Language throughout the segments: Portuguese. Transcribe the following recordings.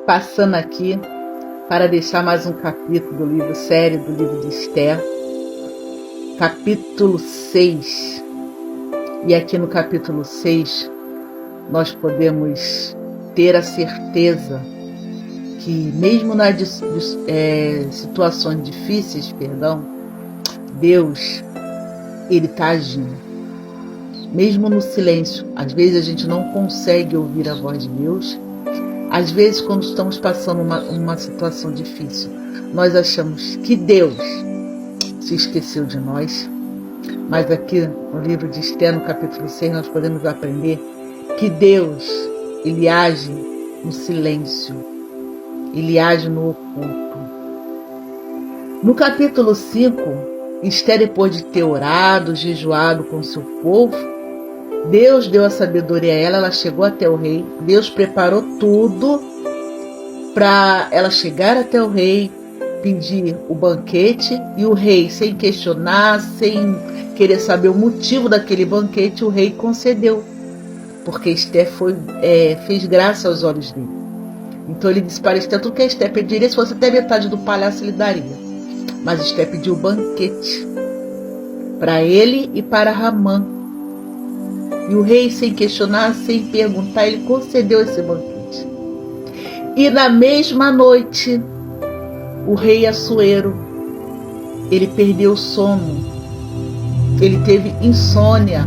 passando aqui para deixar mais um capítulo do livro série do livro de Esther, capítulo 6. E aqui no capítulo 6 nós podemos ter a certeza que mesmo nas situações difíceis, Deus, Ele está agindo. Mesmo no silêncio, às vezes a gente não consegue ouvir a voz de Deus. Às vezes, quando estamos passando uma situação difícil, nós achamos que Deus se esqueceu de nós. Mas aqui no livro de Esther, no capítulo 6, nós podemos aprender que Deus, Ele age no silêncio. Ele age no oculto. No capítulo 5, Esther, depois de ter orado, jejuado com seu povo, Deus deu a sabedoria a ela, ela chegou até o rei, Deus preparou tudo para ela chegar até o rei, pedir o banquete, e o rei, sem questionar, sem querer saber o motivo daquele banquete, o rei concedeu, porque Esther fez graça aos olhos dele. Então ele disse para Esther, tudo que Esther pediria, se fosse até metade do palácio, ele daria. Mas Esther pediu o banquete para ele e para Ramã. E o rei, sem questionar, sem perguntar, ele concedeu esse banquete. E na mesma noite, o rei Assuero, ele perdeu o sono. Ele teve insônia.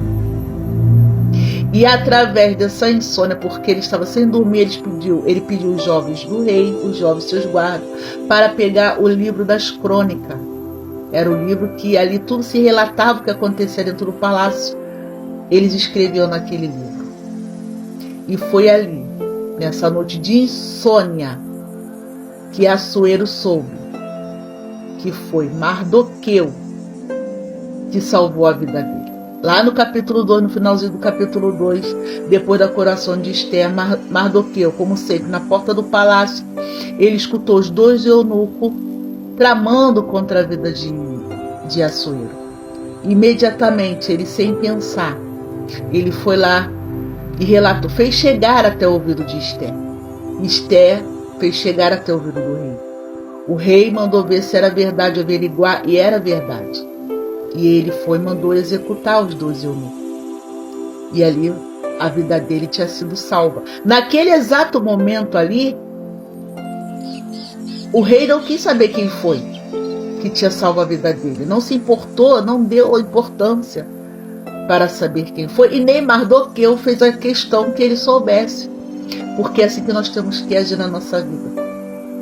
E através dessa insônia, porque ele estava sem dormir, ele pediu os jovens do rei, os jovens seus guardas, para pegar o livro das crônicas. Era o livro que ali tudo se relatava o que acontecia dentro do palácio. Eles escreviam naquele livro. E foi ali, nessa noite de insônia, que Assuero soube que foi Mardoqueu que salvou a vida dele. Lá no capítulo 2, no finalzinho do capítulo 2, depois da coroação de Esther, Mardoqueu, como sempre, na porta do palácio, ele escutou os dois eunucos tramando contra a vida de Assuero. Imediatamente, ele, sem pensar, ele foi lá e relatou, fez chegar até o ouvido de Esther. Esther fez chegar até o ouvido do rei. O rei mandou ver se era verdade, averiguar, e era verdade. E ele mandou executar os 12 eunucos. E ali a vida dele tinha sido salva. Naquele exato momento ali, o rei não quis saber quem foi que tinha salvo a vida dele. Não se importou, não deu importância para saber quem foi, e nem Mardoqueu fez a questão que ele soubesse, porque é assim que nós temos que agir na nossa vida,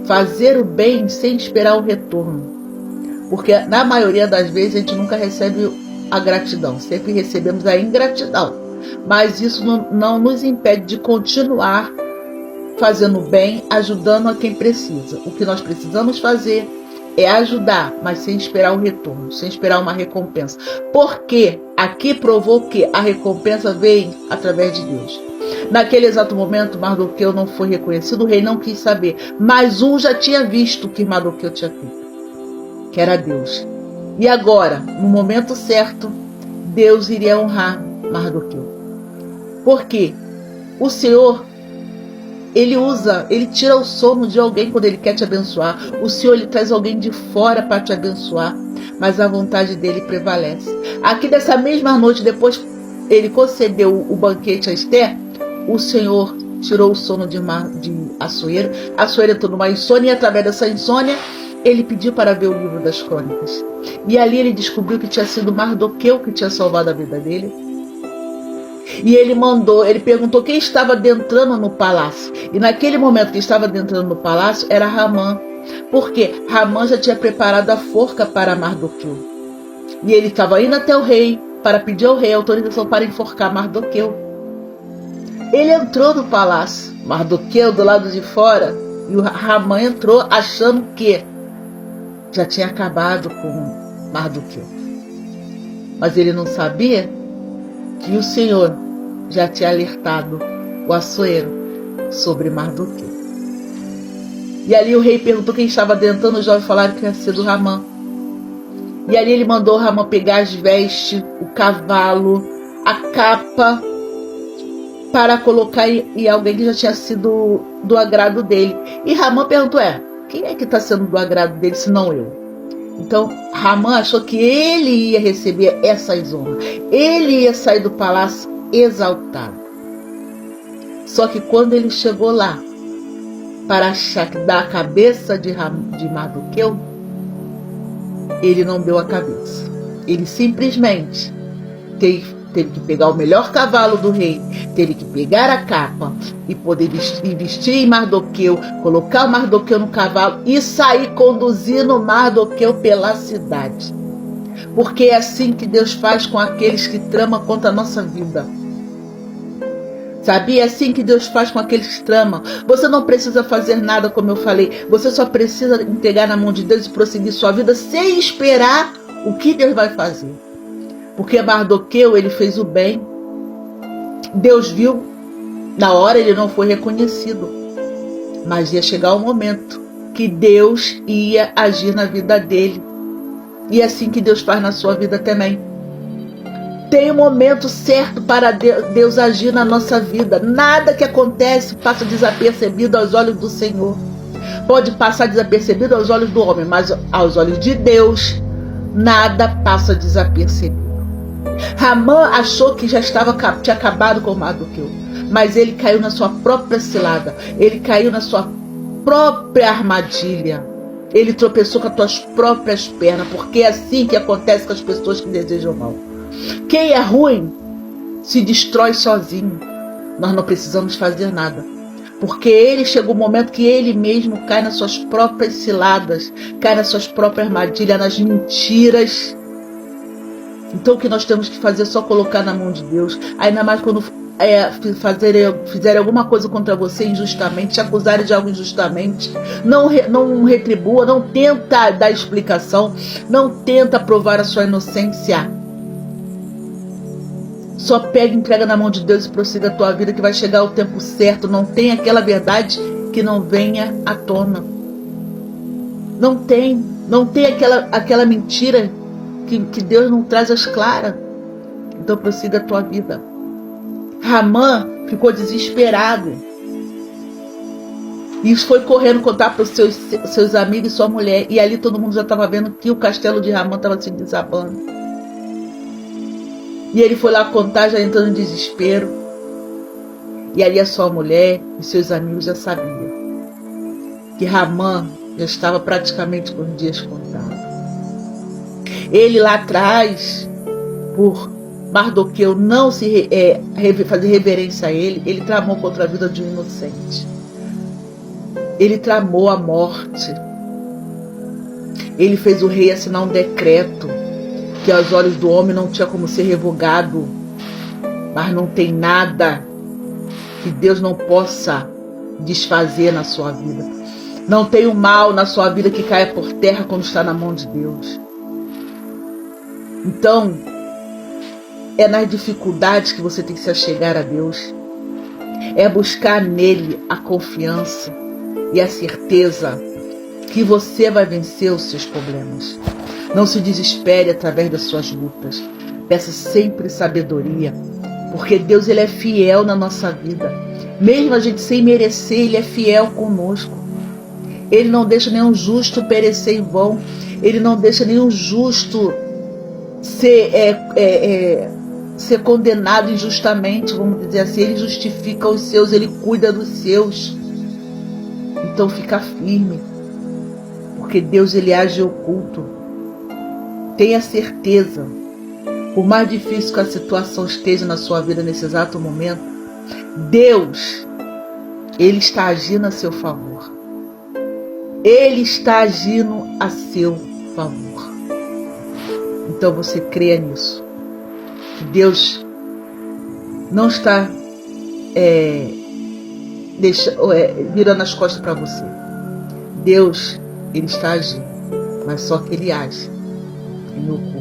fazer o bem sem esperar o retorno, porque na maioria das vezes a gente nunca recebe a gratidão, sempre recebemos a ingratidão, mas isso não nos impede de continuar fazendo o bem, ajudando a quem precisa. O que nós precisamos fazer é ajudar, mas sem esperar o retorno, sem esperar uma recompensa. Porque aqui provou que a recompensa vem através de Deus. Naquele exato momento, Mardoqueu não foi reconhecido, o rei não quis saber. Mas um já tinha visto o que Mardoqueu tinha feito, que era Deus. E agora, no momento certo, Deus iria honrar Mardoqueu. Por quê? O Senhor, Ele tira o sono de alguém quando Ele quer te abençoar. O Senhor, Ele traz alguém de fora para te abençoar, mas a vontade dEle prevalece. Aqui dessa mesma noite, depois Ele concedeu o banquete a Esther, o Senhor tirou o sono de Assuero. Assuero entrou numa insônia, e através dessa insônia, ele pediu para ver o livro das crônicas. E ali ele descobriu que tinha sido Mardoqueu que tinha salvado a vida dele. E ele perguntou quem estava adentrando no palácio. E naquele momento que estava adentrando no palácio era Ramã. Porque Ramã já tinha preparado a forca para Mardoqueu. E ele estava indo até o rei para pedir ao rei autorização para enforcar Mardoqueu. Ele entrou no palácio, Mardoqueu do lado de fora, e o Ramã entrou achando que já tinha acabado com Mardoqueu. Mas ele não sabia que o Senhor já tinha alertado o Assuero sobre Mardoqueu. E ali o rei perguntou quem estava adentrando, os jovens falaram que ia ser do Ramã. E ali ele mandou o Ramã pegar as vestes, o cavalo, a capa para colocar em alguém que já tinha sido do agrado dele. E Ramã perguntou, quem é que está sendo do agrado dele, se não eu? Então, Ramã achou que ele ia receber essas honras. Ele ia sair do palácio exaltado. Só que quando ele chegou lá, para achar que dá a cabeça de Mardoqueu, ele não deu a cabeça. Ele simplesmente teve que pegar o melhor cavalo do rei, teve que pegar a capa e poder vestir em Mardoqueu, colocar o Mardoqueu no cavalo e sair conduzindo Mardoqueu pela cidade. Porque é assim que Deus faz com aqueles que tramam contra a nossa vida. Sabe? É assim que Deus faz com aqueles que tramam. Você não precisa fazer nada, como eu falei. Você só precisa entregar na mão de Deus e prosseguir sua vida sem esperar o que Deus vai fazer. Porque Mardoqueu, ele fez o bem. Deus viu. Na hora ele não foi reconhecido. Mas ia chegar o momento que Deus ia agir na vida dele. E é assim que Deus faz na sua vida também. Tem um momento certo para Deus agir na nossa vida. Nada que acontece passa desapercebido aos olhos do Senhor. Pode passar desapercebido aos olhos do homem, mas aos olhos de Deus, nada passa desapercebido. Ramã achou que já tinha acabado com Mardoqueu, mas ele caiu na sua própria cilada. Ele caiu na sua própria armadilha. Ele tropeçou com as suas próprias pernas, porque é assim que acontece com as pessoas que desejam mal. Quem é ruim se destrói sozinho. Nós não precisamos fazer nada, porque ele chegou o momento que ele mesmo cai nas suas próprias ciladas, cai nas suas próprias armadilhas, nas mentiras. Então o que nós temos que fazer é só colocar na mão de Deus. Ainda mais quando fizerem alguma coisa contra você injustamente, te acusarem de algo injustamente, não retribua, não tenta dar explicação, não tenta provar a sua inocência. Só pega e entrega na mão de Deus e prossiga a tua vida, que vai chegar o tempo certo. Não tem aquela verdade que não venha à tona. Não tem aquela mentira que Deus não traz às claras. Então prossiga a tua vida. Ramã ficou desesperado e foi correndo contar para os seus amigos e sua mulher. E ali todo mundo já estava vendo que o castelo de Ramã estava se desabando. E ele foi lá contar, já entrando em desespero. E ali a sua mulher e seus amigos já sabiam que Ramã já estava praticamente com os dias contados. Ele lá atrás, por Mardoqueu não fazer reverência a ele, ele tramou contra a vida de um inocente. Ele tramou a morte. Ele fez o rei assinar um decreto que aos olhos do homem não tinha como ser revogado. Mas não tem nada que Deus não possa desfazer na sua vida. Não tem o mal na sua vida que caia por terra quando está na mão de Deus. Então, é nas dificuldades que você tem que se achegar a Deus. É buscar nele a confiança e a certeza que você vai vencer os seus problemas. Não se desespere através das suas lutas. Peça sempre sabedoria, porque Deus, ele é fiel na nossa vida. Mesmo a gente sem merecer, ele é fiel conosco. Ele não deixa nenhum justo perecer em vão. Ele não deixa nenhum justo ser condenado injustamente, vamos dizer assim. Ele justifica os seus, ele cuida dos seus. Então fica firme, porque Deus, ele age oculto. Tenha certeza, por mais difícil que a situação esteja na sua vida nesse exato momento, Deus, ele está agindo a seu favor. Ele está agindo a seu favor. Então você creia nisso. Que Deus não está virando as costas para você. Deus, ele está agindo, mas só que ele age no oculto.